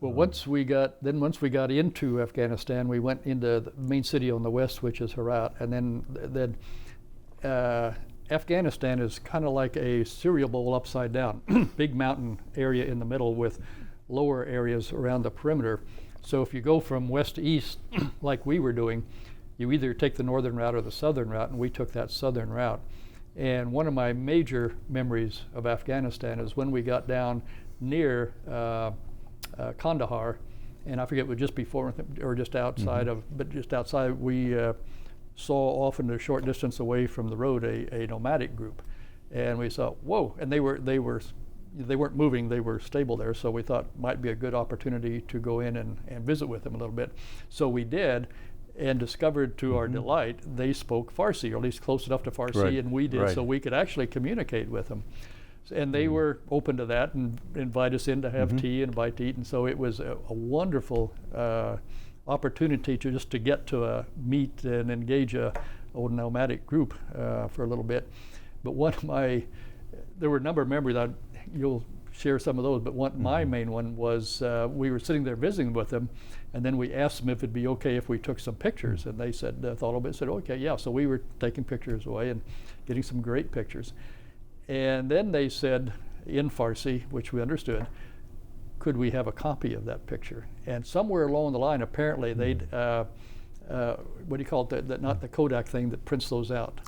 Well, once we got into Afghanistan, we went into the main city on the west, which is Herat, and then Afghanistan is kind of like a cereal bowl upside down. Big mountain area in the middle with lower areas around the perimeter. So if you go from west to east, like we were doing, you either take the northern route or the southern route, and we took that southern route. And one of my major memories of Afghanistan is when we got down near Kandahar, and I forget it was just before or just outside but just outside, we saw off in a short distance away from the road a nomadic group, and we saw, whoa, and they weren't moving, they were stable there, so we thought it might be a good opportunity to go in and visit with them a little bit. So we did, and discovered to our delight they spoke Farsi, or at least close enough to Farsi, and we did, so we could actually communicate with them. And they were open to that and invite us in to have tea and bite to eat, and so it was a wonderful opportunity to get to meet and engage a old nomadic group for a little bit. But there were a number of memories, you'll share some of those, but my main one was we were sitting there visiting with them, and then we asked them if it'd be okay if we took some pictures, and they said, thought a little bit, said, okay, yeah. So we were taking pictures away and getting some great pictures. And then they said, in Farsi, which we understood, could we have a copy of that picture? And somewhere along the line, apparently they'd, what do you call it, not the Kodak thing that prints those out.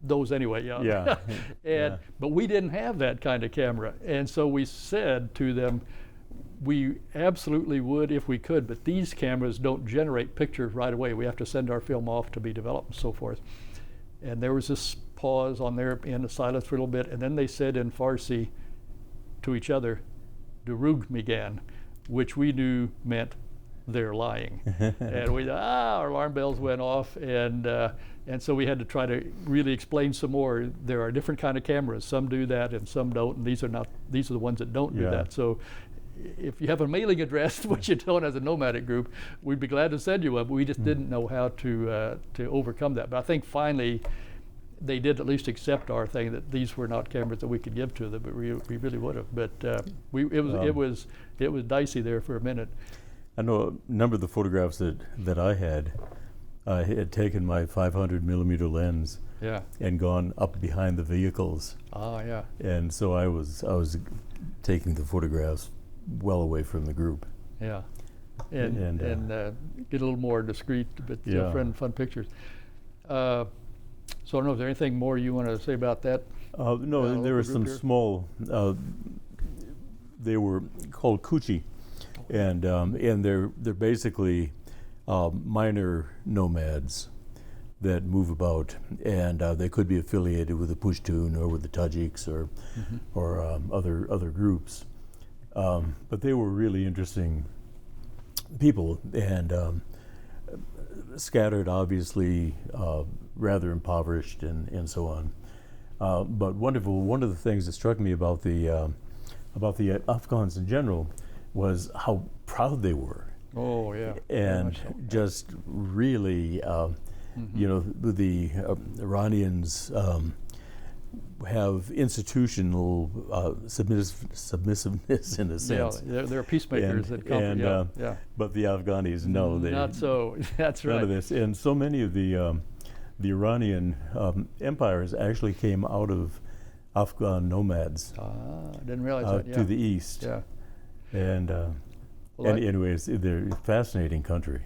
Those anyway, yeah. But we didn't have that kind of camera. And so we said to them, we absolutely would if we could, but these cameras don't generate pictures right away. We have to send our film off to be developed and so forth. And there was this pause on their end of silence for a little bit, and then they said in Farsi to each other, "Durug migan," which we knew meant they're lying. And we our alarm bells went off, and so we had to try to really explain some more. There are different kind of cameras. Some do that and some don't, and these are the ones that don't do that. So if you have a mailing address, which you don't as a nomadic group, we'd be glad to send you one, but we just didn't know how to overcome that. But I think finally they did at least accept our thing that these were not cameras that we could give to them, but we really would have. But it was dicey there for a minute. I know a number of the photographs that I had taken my 500 millimeter lens and gone up behind the vehicles. And so I was taking the photographs well away from the group. And get a little more discreet, but fun pictures. So I don't know, is there anything more you want to say about that? No, there were some small, they were called Kuchi, and they're basically minor nomads that move about, and they could be affiliated with the Pushtun or with the Tajiks or other groups. But they were really interesting people, and scattered, obviously, rather impoverished, and so on. But wonderful. One of the things that struck me about the Afghans in general was how proud they were. And just really, the Iranians have institutional submissiveness in a sense. They're peacemakers that come. But the Afghanis, no, they not so. That's right. None of this, and so many of the Iranian empires actually came out of Afghan nomads. I didn't realize that. To the east. And anyways, they're a fascinating country.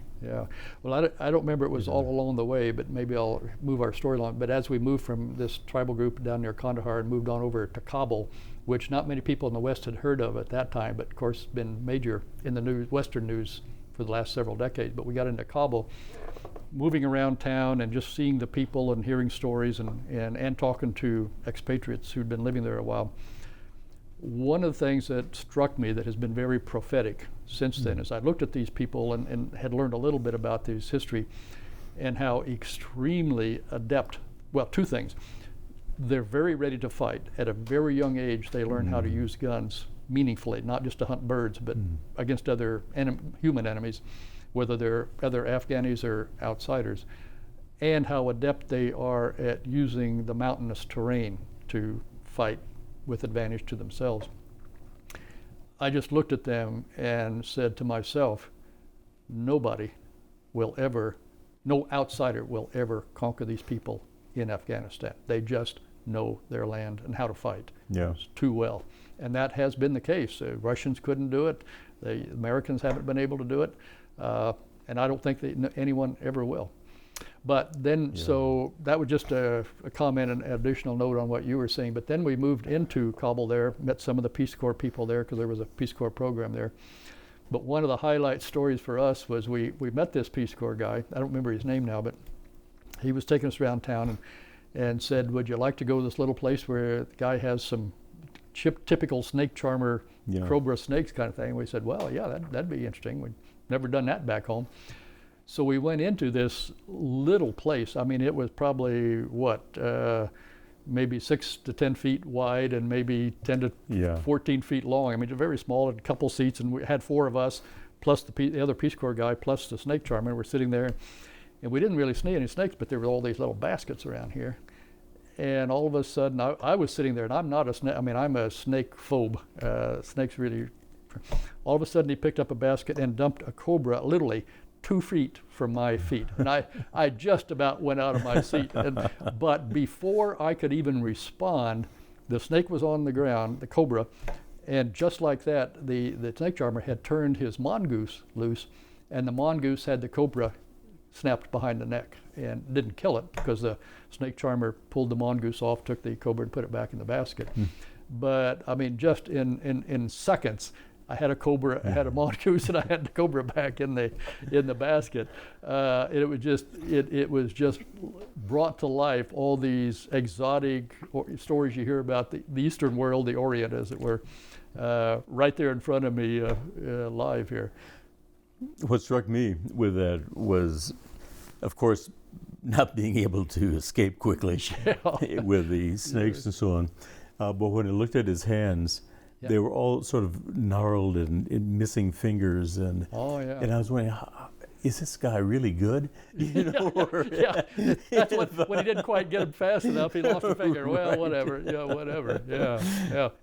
Well, I don't remember it was all along the way, but maybe I'll move our story along. But as we moved from this tribal group down near Kandahar and moved on over to Kabul, which not many people in the West had heard of at that time, but of course been major in the news, Western news for the last several decades. But we got into Kabul, moving around town and just seeing the people and hearing stories and talking to expatriates who'd been living there a while. One of the things that struck me that has been very prophetic since then is I looked at these people and had learned a little bit about this history and how extremely adept, well, two things. They're very ready to fight. At a very young age, they learn how to use guns meaningfully, not just to hunt birds, but against other human enemies, whether they're other Afghanis or outsiders, and how adept they are at using the mountainous terrain to fight with advantage to themselves. I just looked at them and said to myself, nobody will ever, no outsider will ever conquer these people in Afghanistan. They just know their land and how to fight too well. And that has been the case. Russians couldn't do it. The Americans haven't been able to do it. And I don't think that anyone ever will. But then, so that was just a comment and an additional note on what you were saying. But then we moved into Kabul there, met some of the Peace Corps people there because there was a Peace Corps program there. But one of the highlight stories for us was we met this Peace Corps guy. I don't remember his name now, but he was taking us around town and said, would you like to go to this little place where the guy has some typical snake charmer, cobra snakes kind of thing? We said, well, yeah, that'd be interesting. We'd never done that back home. So we went into this little place. I mean, it was probably, maybe 6 to 10 feet wide and maybe 10 to 14 feet long. I mean, very small, had a couple seats, and we had 4 of us, plus the other Peace Corps guy, plus the snake charmer. We're sitting there, and we didn't really see any snakes, but there were all these little baskets around here. And all of a sudden, I was sitting there, and I'm not a snake, I mean, I'm a snake phobe. Snakes really, all of a sudden he picked up a basket and dumped a cobra, literally 2 feet from my feet. And I just about went out of my seat. But before I could even respond, the snake was on the ground, the cobra, and just like that, the snake charmer had turned his mongoose loose, and the mongoose had the cobra snapped behind the neck and didn't kill it because the snake charmer pulled the mongoose off, took the cobra and put it back in the basket. But I mean, just in seconds, I had a cobra, I had a mongoose, and I had the cobra back in the basket. It was just brought to life all these exotic stories you hear about the Eastern world, the Orient, as it were, right there in front of me, live here. What struck me with that was, of course, not being able to escape quickly with the snakes and so on. But when I looked at his hands, they were all sort of gnarled and missing fingers, and and I was wondering, is this guy really good? You know, that's when he didn't quite get him fast enough, he lost a finger. Well, whatever, whatever,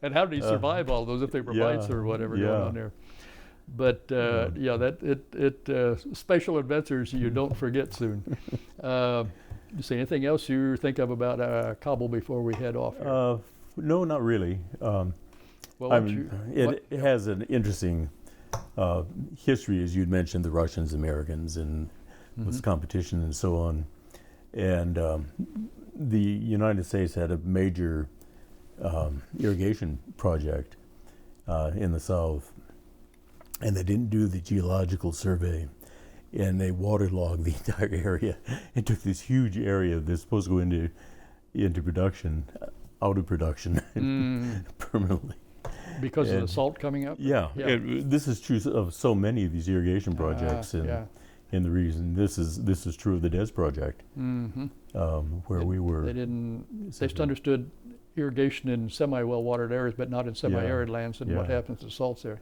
And how did he survive all those if they were bites or whatever going on there? But special adventures you don't forget soon. You see anything else you think of about Kabul before we head off here? No, not really. It has an interesting history, as you'd mentioned, the Russians, Americans, and this competition and so on. And the United States had a major irrigation project in the South, and they didn't do the geological survey, and they waterlogged the entire area and took this huge area that's supposed to go into production, out of production permanently. Because of the salt coming up? This is true of so many of these irrigation projects in the region. This is true of the DES project, where we were. They just understood irrigation in semi-well-watered areas, but not in semi-arid lands, and what happens to salts there.